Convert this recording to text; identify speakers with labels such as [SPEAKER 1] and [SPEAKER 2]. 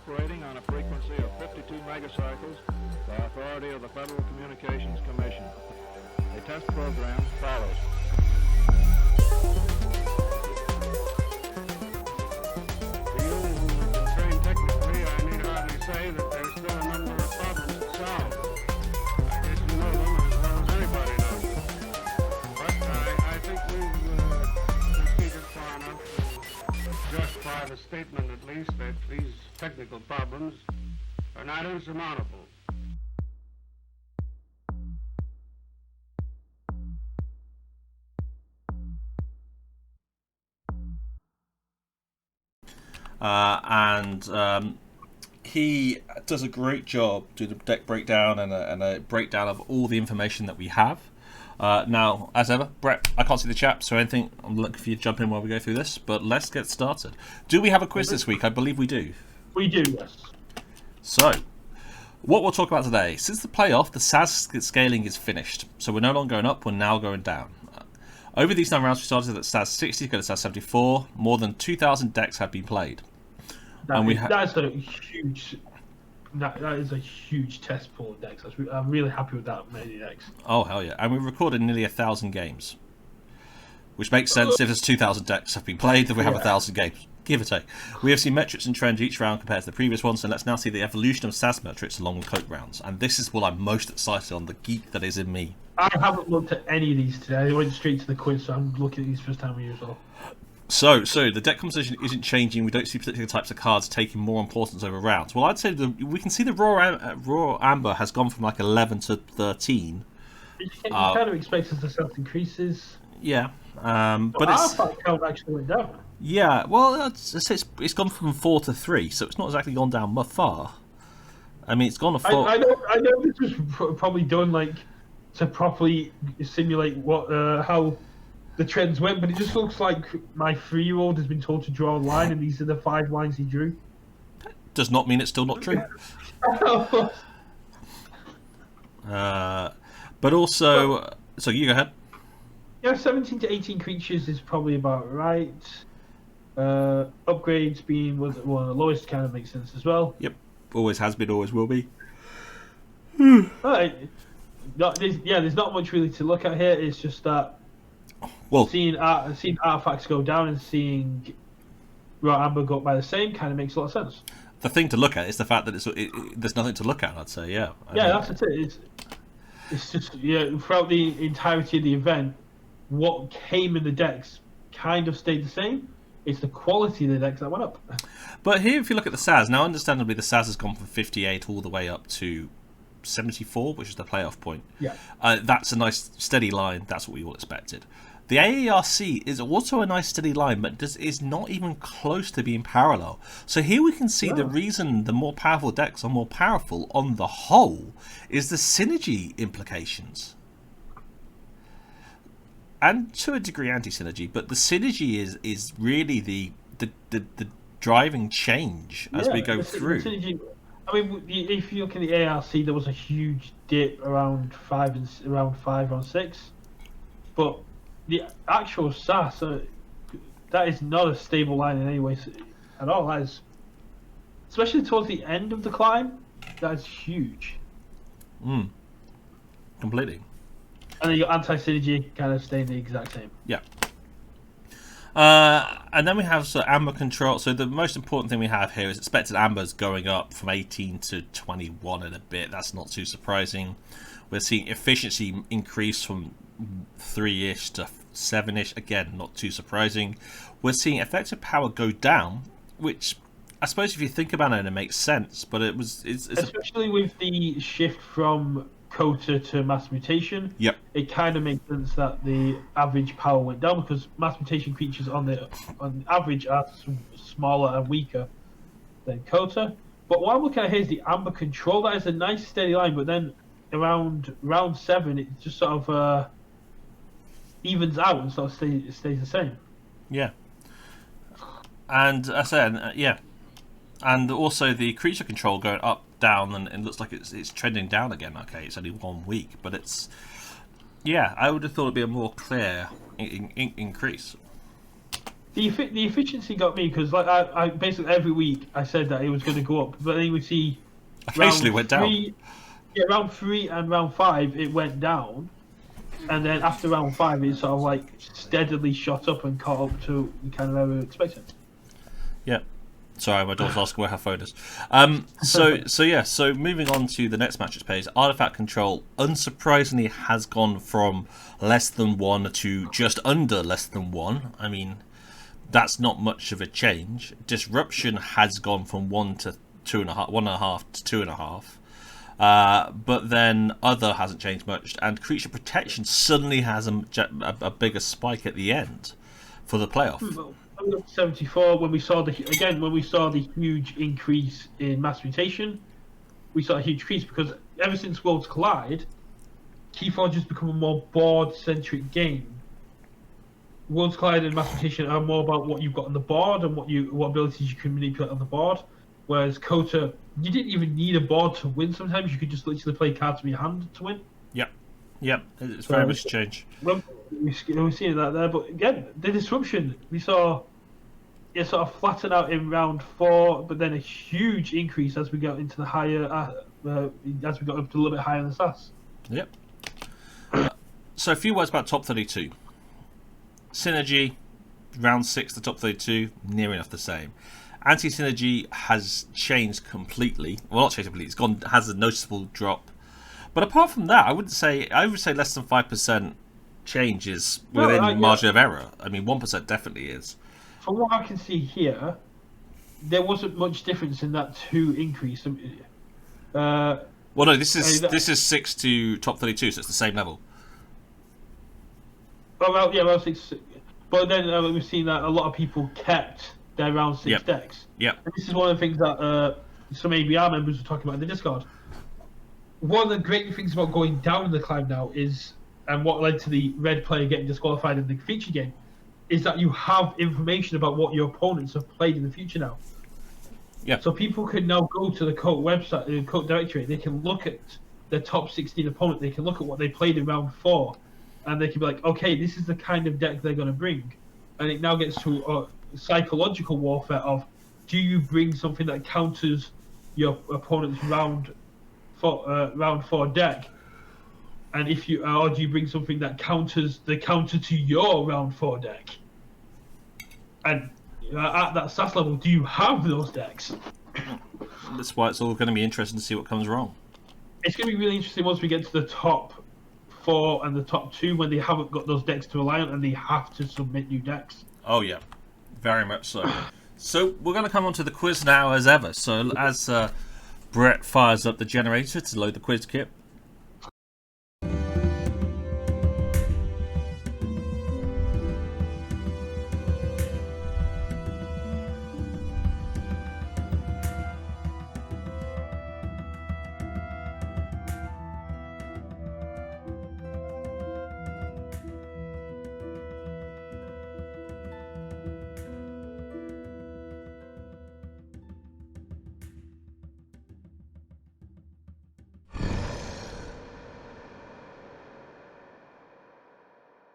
[SPEAKER 1] operating on a frequency of 52 megacycles by authority of the Federal Communications Commission. A test program follows. To you who have been trained technically, I need hardly say that there's still a number of problems to solve. I guess you know them as well as anybody knows them. But I think we've proceeded far enough to justify the statement, at least, that these technical problems are not insurmountable.
[SPEAKER 2] He does a great job doing a deck breakdown and a breakdown of all the information that we have. Now, as ever, Brett, I can't see the chat, so anything, I'm looking for you to jump in while we go through this, but let's get started. Do we have a quiz this week? I believe we do.
[SPEAKER 3] We do, yes.
[SPEAKER 2] So, what we'll talk about today. Since the playoff, the SAS scaling is finished, so we're no longer going up, we're now going down. Over these 9 rounds, we started at SAS 60 to go to SAS 74. More than 2,000 decks have been played.
[SPEAKER 3] That is a huge test pool of decks. I'm really happy with that many decks.
[SPEAKER 2] Oh, hell yeah. And we've recorded nearly 1,000 games. Which makes sense. If there's 2,000 decks have been played, then we have 1,000 games. Give or take. We have seen metrics and trends each round compared to the previous one, so let's now see the evolution of SAS metrics along with KOTE rounds. And this is what I'm most excited on, the geek that is in me.
[SPEAKER 3] I haven't looked at any of these today. I went straight to the quiz, so I'm looking at these first time as well.
[SPEAKER 2] So the deck composition isn't changing. We don't see particular types of cards taking more importance over rounds. Well, I'd say we can see the raw amber has gone from like 11 to 13.
[SPEAKER 3] You kind of expect as the set increases.
[SPEAKER 2] Yeah, but
[SPEAKER 3] artifact count actually went down.
[SPEAKER 2] Yeah, well, it's gone from 4 to 3, so it's not exactly gone down far. I mean, it's gone to 4.
[SPEAKER 3] I know this was probably done like to properly simulate what how the trends went, but it just looks like my 3-year-old has been told to draw a line, and these are the 5 lines he drew.
[SPEAKER 2] Does not mean it's still not true. But also, so you go ahead.
[SPEAKER 3] Yeah, 17 to 18 creatures is probably about right. Upgrades being one of the lowest kind of makes sense as well.
[SPEAKER 2] Yep, always has been, always will be.
[SPEAKER 3] There's not much really to look at here. It's just that seeing artifacts go down and seeing raw amber go up by the same kind of makes a lot of sense.
[SPEAKER 2] The thing to look at is the fact that there's nothing to look at. I'd say, yeah.
[SPEAKER 3] That's it. It's just throughout the entirety of the event, what came in the decks kind of stayed the same. It's the quality of the decks that went up.
[SPEAKER 2] But here, if you look at the SAS, now understandably the SAS has gone from 58 all the way up to 74, which is the playoff point.
[SPEAKER 3] Yeah.
[SPEAKER 2] That's a nice steady line. That's what we all expected. The AARC is also a nice steady line, but is not even close to being parallel. So here we can see the reason the more powerful decks are more powerful on the whole is the synergy implications. And to a degree anti-synergy, but the synergy is really the driving change as we go through.
[SPEAKER 3] Synergy, I mean, if you look at the ARC, there was a huge dip around 5 on 6, but the actual SAS, that is not a stable line in any way at all. That is, especially towards the end of the climb, that is huge.
[SPEAKER 2] Completely.
[SPEAKER 3] And then your anti-synergy kind of staying the exact same.
[SPEAKER 2] Yeah. And then we have amber control. So the most important thing we have here is expected ambers going up from 18 to 21 in a bit. That's not too surprising. We're seeing efficiency increase from 3-ish to 7-ish. Again, not too surprising. We're seeing effective power go down, which I suppose if you think about it, it makes sense. But it's
[SPEAKER 3] especially with the shift from KOTE to mass mutation.
[SPEAKER 2] Yep. It
[SPEAKER 3] kind of makes sense that the average power went down because mass mutation creatures on average are smaller and weaker than KOTE. But what I'm looking at here is the amber control. That is a nice steady line, but then around round 7 it just sort of evens out and sort of stays the same.
[SPEAKER 2] Yeah. And I said, and also the creature control going up, down, and it looks like it's trending down again. Okay, it's only 1 week, but it's I would have thought it'd be a more clear increase.
[SPEAKER 3] The efficiency got me because like I basically every week I said that it was going to go up, but then we see
[SPEAKER 2] Basically went down.
[SPEAKER 3] Yeah, round 3 and round 5 it went down, and then after round 5 it sort of like steadily shot up and caught up to kind of where we were expecting.
[SPEAKER 2] Yeah. Sorry, my daughter's asking where her phone is. So moving on to the next matches page, Artifact Control unsurprisingly has gone from less than 1 to just under less than 1. I mean, that's not much of a change. Disruption has gone from 1 to 2.5, 1.5 to 2.5. But then other hasn't changed much, and creature protection suddenly has a bigger spike at the end for the playoff.
[SPEAKER 3] 74 when we saw the huge increase in mass mutation, we saw a huge increase because ever since Worlds Collide, Keyforge has become a more board-centric game. Worlds Collide and mass mutation are more about what you've got on the board and what abilities you can manipulate on the board. Whereas KOTE, you didn't even need a board to win. Sometimes you could just literally play cards from your hand to win.
[SPEAKER 2] Yep, it's very much a change.
[SPEAKER 3] We're seeing that there, but again, the disruption we saw it sort of flatten out in round 4, but then a huge increase as we got into the higher, as we got up to a little bit higher in the SAS.
[SPEAKER 2] Yep. So a few words about top 32. Synergy, round 6 to top 32, near enough the same. Anti-synergy has changed completely. Well, not changed completely. Has a noticeable drop. But apart from that, I would say less than 5% change is within margin of error. I mean, 1% definitely is.
[SPEAKER 3] From what I can see here, there wasn't much difference in that 2 increase.
[SPEAKER 2] Well, no, this is 6 to top 32, so it's the same level.
[SPEAKER 3] Oh well, yeah, round 6. But then we've seen that a lot of people kept their round 6 decks.
[SPEAKER 2] Yep.
[SPEAKER 3] And this is one of the things that some ABR members were talking about in the Discord. One of the great things about going down in the climb now is, and what led to the red player getting disqualified in the feature game, is that you have information about what your opponents have played in the future now.
[SPEAKER 2] Yeah.
[SPEAKER 3] So people can now go to the KOTE website, the KOTE directory. They can look at the top 16 opponent. They can look at what they played in round 4, and they can be like, okay, this is the kind of deck they're going to bring. And it now gets to psychological warfare of, do you bring something that counters your opponent's round 4 deck, and if you or do you bring something that counters the counter to your round 4 deck, and at that SAS level, do you have those decks?
[SPEAKER 2] That's why it's all going to be interesting to see what comes wrong.
[SPEAKER 3] It's going to be really interesting once we get to the top 4 and the top 2 when they haven't got those decks to rely on and they have to submit new decks.
[SPEAKER 2] Oh yeah, very much so. So we're going to come on to the quiz now as ever. So as Brett fires up the generator to load the quiz kit,